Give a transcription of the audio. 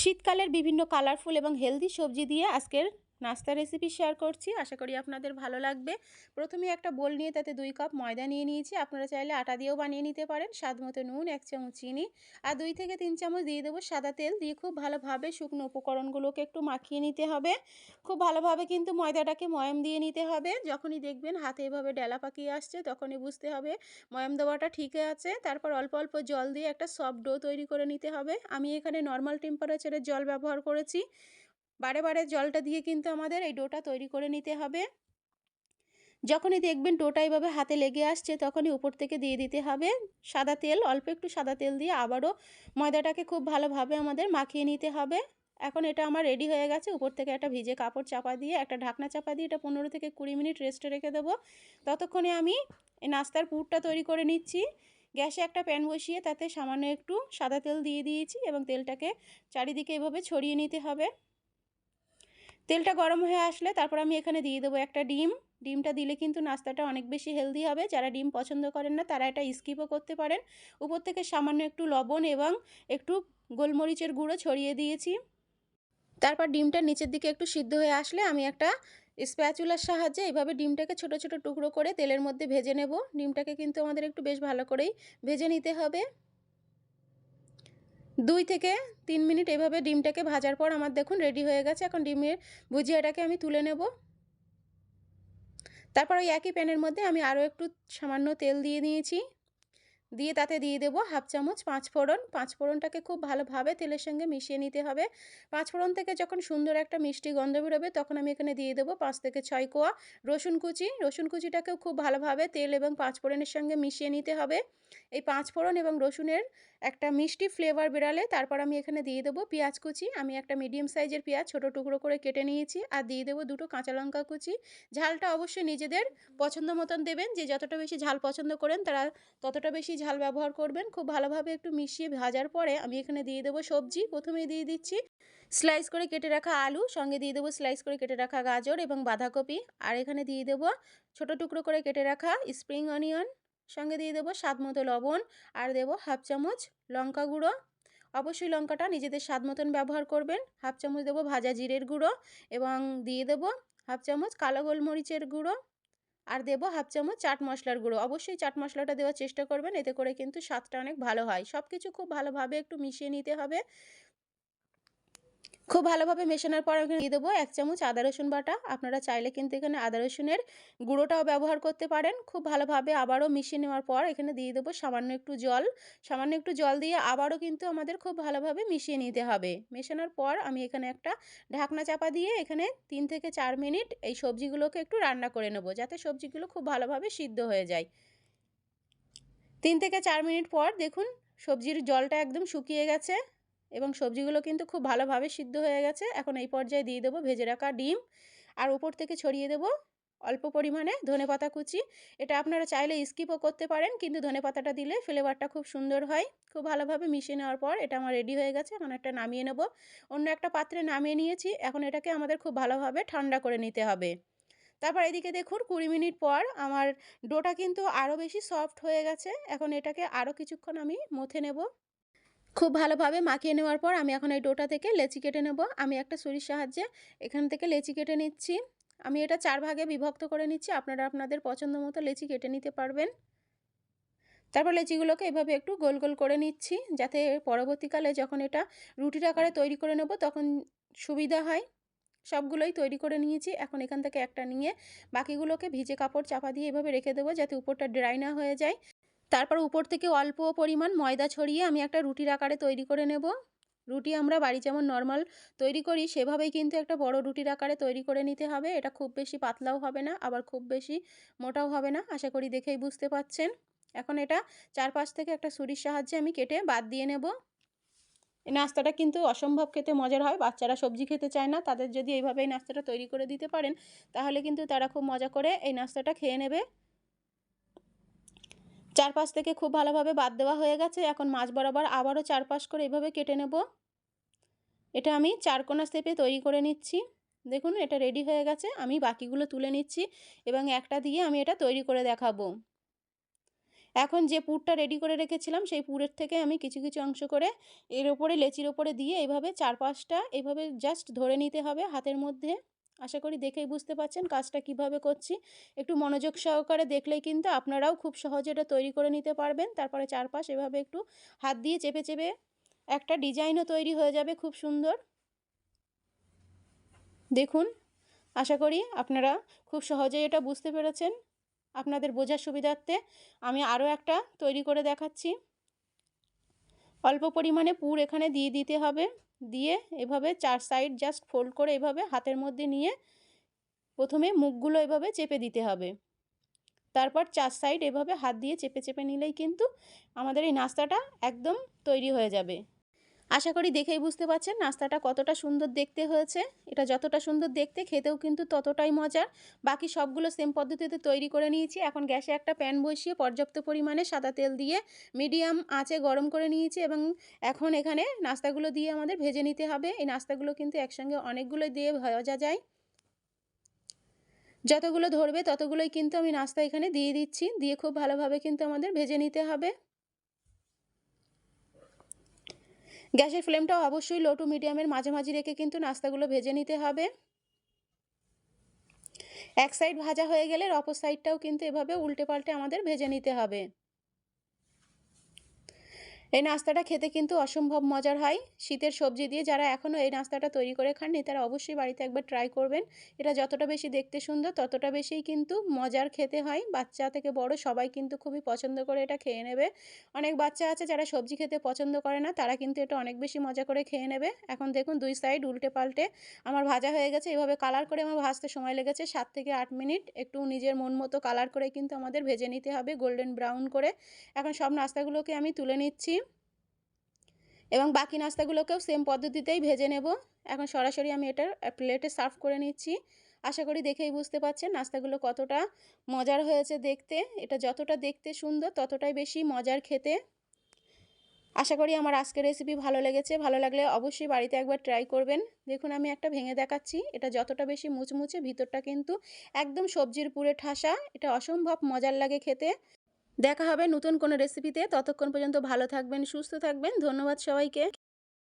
শীতকালের বিভিন্ন কালারফুল এবং হেলদি সবজি দিয়ে আজকের নাস্তা রেসিপি শেয়ার করছি। আশা করি আপনাদের ভালো লাগবে। প্রথমে একটা বোল নিয়ে তাতে 2 কাপ ময়দা নিয়ে নিয়েছি। আপনারা চাইলে আটা দিয়েও বানিয়ে নিতে পারেন। স্বাদমতো নুন, 1 চামচ চিনি আর 2 থেকে 3 চামচ দিয়ে দেবো সাদা তেল। দিয়ে খুব ভালোভাবে শুকনো উপকরণগুলোকে একটু মাখিয়ে নিতে হবে। খুব ভালোভাবে কিন্তু ময়দাটাকে ময়াম দিয়ে নিতে হবে। যখনই দেখবেন হাতে এভাবে ডেলা পাকিয়ে আসছে তখনই বুঝতে হবে ময়াম দেওয়াটা ঠিক আছে। তারপর অল্প অল্প জল দিয়ে একটা সফট ডো তৈরি করে নিতে হবে। আমি এখানে নর্মাল টেম্পারেচারের জল ব্যবহার করেছি। বারে বারে জলটা দিয়ে কিন্তু আমাদের এই ডোটা তৈরি করে নিতে হবে। যখনই দেখবেন ডোটা এভাবে হাতে লেগে আসছে তখনই উপর থেকে দিয়ে দিতে হবে সাদা তেল। অল্প একটু সাদা তেল দিয়ে আবারও ময়দাটাকে খুব ভালোভাবে আমাদের মাখিয়ে নিতে হবে। এখন এটা আমার রেডি হয়ে গেছে। উপর থেকে একটা ভিজে কাপড় চাপা দিয়ে একটা ঢাকনা চাপা দিয়ে এটা 15 থেকে 20 মিনিট রেস্টে রেখে দেবো। ততক্ষণে আমি এই নাস্তার পুরটা তৈরি করে নিচ্ছি। গ্যাসে একটা প্যান বসিয়ে তাতে সামান্য একটু সাদা তেল দিয়ে দিয়েছি এবং তেলটাকে চারিদিকে এভাবে ছড়িয়ে নিতে হবে। তেলটা গরম হয়ে আসলে তারপর আমি এখানে দিয়ে দেবো একটা ডিম। ডিমটা দিলে কিন্তু নাস্তাটা অনেক বেশি হেলদি হবে। যারা ডিম পছন্দ করেন না তারা এটা স্কিপও করতে পারেন। উপর থেকে সামান্য একটু লবণ এবং একটু গোলমরিচের গুঁড়ো ছড়িয়ে দিয়েছি। তারপর ডিমটা নিচের দিকে একটু সিদ্ধ হয়ে আসলে আমি একটা স্প্যাচুলার সাহায্যে এভাবে ডিমটাকে ছোট ছোট টুকরো করে তেলের মধ্যে ভেজে নেব। ডিমটাকে কিন্তু আমাদের একটু বেশ ভালো করেই ভেজে নিতে হবে। 2 থেকে 3 মিনিট এভাবে ডিমটাকে ভাজার পর আমার দেখুন রেডি হয়ে গেছে। এখন ডিমের ভুজিয়াটাকে আমি তুলে নেব। তারপর ওই একই প্যানের মধ্যে আমি আরও একটু সামান্য তেল দিয়ে নিয়েছি। দিয়ে তাতে দিয়ে দেবো 1/2 চামচ পাঁচফোড়ন। পাঁচফোড়নটাকে খুব ভালোভাবে তেলের সঙ্গে মিশিয়ে নিতে হবে। পাঁচফোড়ন থেকে যখন সুন্দর একটা মিষ্টি গন্ধ বেরোবে তখন আমি এখানে দিয়ে দেবো 5 থেকে 6 কোয়া রসুন কুচি। রসুন কুচিটাকেও খুব ভালোভাবে তেল এবং পাঁচফোড়নের সঙ্গে মিশিয়ে নিতে হবে। এই পাঁচফোড়ন এবং রসুনের একটা মিষ্টি ফ্লেভার বেরালে তারপর আমি এখানে দিয়ে দেবো পেঁয়াজ কুচি। আমি একটা মিডিয়াম সাইজের পেঁয়াজ ছোট টুকরো করে কেটে নিয়েছি আর দিয়ে দেবো 2টো কাঁচা লঙ্কা কুচি। ঝালটা অবশ্যই নিজেদের পছন্দ মতন দেবেন। যে যতটা বেশি ঝাল পছন্দ করেন তারা ততটা বেশি ঝাল ব্যবহার করবেন। খুব ভালোভাবে একটু মিশিয়ে ভাজার পরে আমি এখানে দিয়ে দেবো সবজি। প্রথমেই দিয়ে দিচ্ছি স্লাইস করে কেটে রাখা আলু, সঙ্গে দিয়ে দেবো স্লাইস করে কেটে রাখা গাজর এবং বাঁধাকপি। আর এখানে দিয়ে দেবো ছোট টুকরো করে কেটে রাখা স্প্রিং অনিয়ন, সঙ্গে দিয়ে দেবো স্বাদ মতো লবণ আর দেবো 1/2 চামচ লঙ্কা গুঁড়ো। অবশ্যই লঙ্কাটা নিজেদের স্বাদ মতন ব্যবহার করবেন। 1/2 চামচ দেবো ভাজা জিরের গুঁড়ো এবং দিয়ে দেবো 1/2 চামচ কালো গোলমরিচের গুঁড়ো আর দেবো 1/2 চামচ চাট মশলার গুঁড়ো। অবশ্যই চাট মশলাটা দেওয়ার চেষ্টা করবেন, এতে করে কিন্তু স্বাদটা অনেক ভালো হয়। সব কিছু খুব ভালোভাবে একটু মিশিয়ে নিতে হবে। খুব ভালোভাবে মেশানোর পর এখানে দিয়ে দেবো 1 চামচ আদা রসুন বাটা। আপনারা চাইলে কিন্তু এখানে আদা রসুনের গুঁড়োটাও ব্যবহার করতে পারেন। খুব ভালোভাবে আবারও মিশিয়ে নেওয়ার পর এখানে দিয়ে দেবো সামান্য একটু জল। সামান্য একটু জল দিয়ে আবারও কিন্তু আমাদের খুব ভালোভাবে মিশিয়ে নিতে হবে। মেশানোর পর আমি এখানে একটা ঢাকনা চাপা দিয়ে এখানে 3 থেকে 4 মিনিট এই সবজিগুলোকে একটু রান্না করে নেব, যাতে সবজিগুলো খুব ভালোভাবে সিদ্ধ হয়ে যায়। 3 থেকে 4 মিনিট পর দেখুন সবজির জলটা একদম শুকিয়ে গেছে এবং সবজিগুলো কিন্তু খুব ভালোভাবে সিদ্ধ হয়ে গেছে। এখন এই পর্যায়ে দিয়ে দেবো ভেজে রাখা ডিম আর উপর থেকে ছড়িয়ে দেবো অল্প পরিমাণে ধনেপাতা কুচি। এটা আপনারা চাইলে স্কিপও করতে পারেন, কিন্তু ধনেপাতাটা দিলে ফ্লেভারটা খুব সুন্দর হয়। খুব ভালোভাবে মিশিয়ে নেওয়ার পর এটা আমার রেডি হয়ে গেছে। এখন একটা নামিয়ে নেব। অন্য একটা পাত্রে নামিয়ে নিয়েছি। এখন এটাকে আমাদের খুব ভালোভাবে ঠান্ডা করে নিতে হবে। তারপর এদিকে দেখুন 20 মিনিট পর আমার ডোটা কিন্তু আরও বেশি সফট হয়ে গেছে। এখন এটাকে আরও কিছুক্ষণ আমি মথে নেব। খুব ভালোভাবে মাখিয়ে নেওয়ার পর আমি এখন এই ডোটা থেকে লেচি কেটে নেব। আমি একটা ছুরির সাহায্যে এখান থেকে লেচি কেটে নিচ্ছি। আমি এটা 4 ভাগে বিভক্ত করে নিচ্ছি। আপনারা আপনাদের পছন্দ মতো লেচি কেটে নিতে পারবেন। তারপর লেচিগুলোকে এভাবে একটু গোল গোল করে নিচ্ছি, যাতে পরবর্তীকালে যখন এটা রুটির আকারে তৈরি করে নেব তখন সুবিধা হয়। সবগুলোই তৈরি করে নিয়েছি। এখন এখান থেকে একটা নিয়ে বাকিগুলোকে ভিজে কাপড় চাপা দিয়ে এভাবে রেখে দেবো, যাতে উপরটা ড্রাই না হয়ে যায়। তারপর উপর থেকে অল্প পরিমাণ ময়দা ছড়িয়ে আমি একটা রুটির আকারে তৈরি করে নেব। রুটি আমরা বাড়ি যেমন নর্মাল তৈরি করি সেভাবেই কিন্তু একটা বড় রুটির আকারে তৈরি করে নিতে হবে। এটা খুব বেশি পাতলাও হবে না, আবার খুব বেশি মোটাও হবে না। আশা করি দেখেই বুঝতে পারছেন। এখন এটা চারপাশ থেকে একটা ছুরির সাহায্যে আমি কেটে বাদ দিয়ে নেব। এই নাস্তাটা কিন্তু অসম্ভব খেতে মজার হয়। বাচ্চারা সবজি খেতে চায় না, তাদের যদি এইভাবে এই নাস্তাটা তৈরি করে দিতে পারেন তাহলে কিন্তু তারা খুব মজা করে এই নাস্তাটা খেয়ে নেবে। চারপাশ থেকে খুব ভালোভাবে বাদ দেওয়া হয়ে গেছে। এখন মাঝ বরাবর আবারও চারপাশ করে এভাবে কেটে নেব। এটা আমি চারকোনা শেপে তৈরি করে নিচ্ছি। দেখুন এটা রেডি হয়ে গেছে। আমি বাকিগুলো তুলে নিচ্ছি এবং একটা দিয়ে আমি এটা তৈরি করে দেখাবো। এখন যে পুরটা রেডি করে রেখেছিলাম সেই পুরের থেকে আমি কিছু কিছু অংশ করে এর ওপরে লেচির ওপরে দিয়ে এভাবে 4-5টা এভাবে জাস্ট ধরে নিতে হবে হাতের মধ্যে। আশা করি দেখেই বুঝতে পারছেন কাজটা কিভাবে করছি। একটু মনোযোগ সহকারে দেখলেই কিন্তু আপনারাও খুব সহজে এটা তৈরি করে নিতে পারবেন। তারপরে চারপাশ এভাবে একটু হাত দিয়ে চেপে চেপে একটা ডিজাইনও তৈরি হয়ে যাবে খুব সুন্দর। দেখুন, আশা করি আপনারা খুব সহজেই এটা বুঝতে পেরেছেন। আপনাদের বোঝার সুবিধার্থে আমি আরও একটা তৈরি করে দেখাচ্ছি। অল্প পরিমাণে পুর এখানে দিয়ে দিতে হবে। দিয়ে এভাবে 4 সাইড জাস্ট ফোল্ড করে এভাবে হাতের মধ্যে নিয়ে প্রথমে মুখগুলো এভাবে চেপে দিতে হবে। তারপর 4 সাইড এভাবে হাত দিয়ে চেপে চেপে নিলেই কিন্তু আমাদের এই নাস্তাটা একদম তৈরি হয়ে যাবে। আশা করি দেখেই বুঝতে পারছেন নাস্তাটা কতটা সুন্দর দেখতে হয়েছে। এটা যতটা সুন্দর দেখতে খেতেও কিন্তু ততটাই মজার। বাকি সবগুলো সেম পদ্ধতিতে তৈরি করে নিয়েছি। এখন গ্যাসে একটা প্যান বসিয়ে পর্যাপ্ত পরিমাণে সাদা তেল দিয়ে মিডিয়াম আঁচে গরম করে নিয়েছি এবং এখন এখানে নাস্তাগুলো দিয়ে আমাদের ভেজে নিতে হবে। এই নাস্তাগুলো কিন্তু একসঙ্গে অনেকগুলো দিয়ে ভাজা যায়। যতগুলো ধরবে ততগুলোই কিন্তু আমি নাস্তা এখানে দিয়ে দিচ্ছি। দিয়ে খুব ভালোভাবে কিন্তু আমাদের ভেজে নিতে হবে। গ্যাসের ফ্লেমটাও অবশ্যই লো টু মিডিয়ামের মাঝামাঝি রেখে কিন্তু নাস্তাগুলো ভেজে নিতে হবে। এক সাইড ভাজা হয়ে গেলে অপর সাইডটাও কিন্তু এভাবে উল্টে পাল্টে আমাদের ভেজে নিতে হবে। এই নাস্তাটা খেতে কিন্তু অসম্ভব মজার হয়। শীতের সবজি দিয়ে যারা এখনও এই নাস্তাটা তৈরি করে খাননি তারা অবশ্যই বাড়িতে একবার ট্রাই করবেন। এটা যতটা বেশি দেখতে সুন্দর ততটা বেশিই কিন্তু মজার খেতে হয়। বাচ্চা থেকে বড় সবাই কিন্তু খুবই পছন্দ করে এটা খেয়ে নেবে। অনেক বাচ্চা আছে যারা সবজি খেতে পছন্দ করে না, তারা কিন্তু এটা অনেক বেশি মজা করে খেয়ে নেবে। এখন দেখুন 2 সাইড উল্টে পাল্টে আমার ভাজা হয়ে গেছে। এভাবে কালার করে আমার ভাজতে সময় লেগেছে 7 থেকে 8 মিনিট। একটু নিজের মন মতো কালার করে কিন্তু আমাদের ভেজে নিতে হবে গোল্ডেন ব্রাউন করে। এখন সব নাস্তাগুলোকে আমি তুলে নিচ্ছি এবং বাকি নাস্তাগুলোকেও সেম পদ্ধতিতেই ভেজে নেব। এখন সরাসরি আমি এটা প্লেটে সার্ভ করে নিচ্ছি। আশা করি দেখেই বুঝতে পারছেন নাস্তাগুলো কতটা মজার হয়েছে দেখতে। এটা যতটা দেখতে সুন্দর ততটাই বেশি মজার খেতে। আশা করি আমার আজকের রেসিপি ভালো লেগেছে। ভালো লাগলে অবশ্যই বাড়িতে একবার ট্রাই করবেন। দেখুন আমি একটা ভেঙে দেখাচ্ছি। এটা যতটা বেশি মুচমুচে ভিতরটা কিন্তু একদম সবজির পুরে ঠাসা। এটা অসম্ভব মজার লাগে খেতে। দেখা হবে নতুন কোনো রেসিপিতে। ততক্ষণ পর্যন্ত ভালো থাকবেন, সুস্থ থাকবেন। ধন্যবাদ সবাইকে।